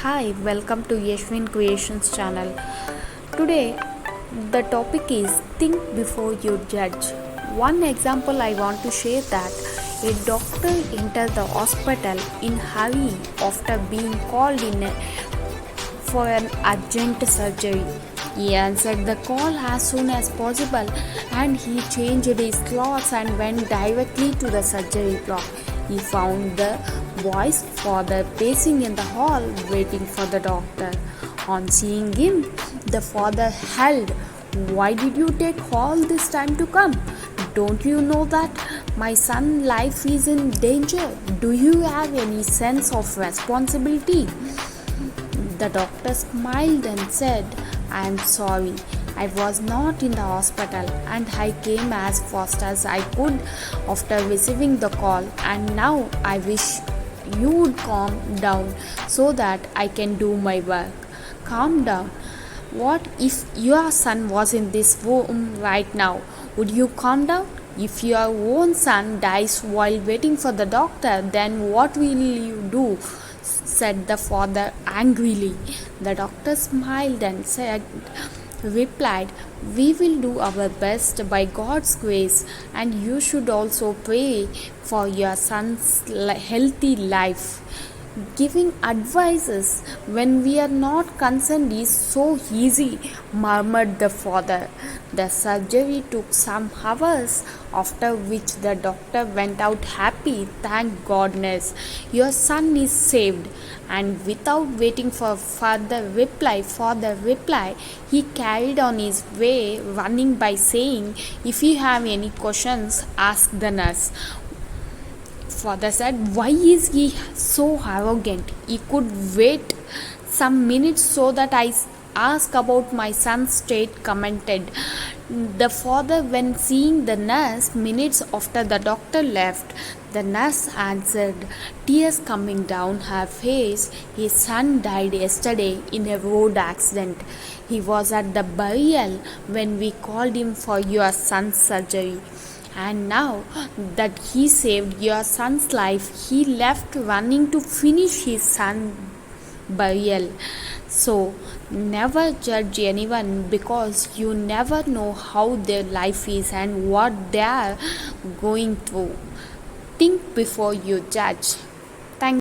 Hi, welcome to Yashwin Creations channel. Today, the topic is think before you judge. One example I want to share that a doctor entered the hospital in hurry after being called in for an urgent surgery. He answered the call as soon as possible and he changed his clothes and went directly to the surgery block. He found the boy's father pacing in the hall waiting for the doctor. On seeing him, the father held, "Why did you take all this time to come? Don't you know that my son's life is in danger? Do you have any sense of responsibility?" The doctor smiled and said, "I am sorry. I was not in the hospital and I came as fast as I could after receiving the call, and now I wish you would calm down so that I can do my work." Calm down. What if your son was in this room right now? Would you calm down? If your own son dies while waiting for the doctor, then what will you do? Said the father angrily. The doctor smiled and replied, "We will do our best by God's grace, and you should also pray for your son's healthy life." Giving advices when we are not concerned is so easy, murmured the father. The surgery took some hours, after which the doctor went out happy. "Thank goodness, your son is saved." And without waiting for further reply, he carried on his way, running by saying, "If you have any questions, ask the nurse." Father said, "Why is he so arrogant? He could wait some minutes so that I ask about my son's state," commented the father when seeing the nurse minutes after the doctor left. The nurse answered, tears coming down her face, "His son died yesterday in a road accident. He was at the burial when we called him for your son's surgery. And now that he saved your son's life, he left running to finish his son's burial." So, never judge anyone because you never know how their life is and what they are going through. Think before you judge.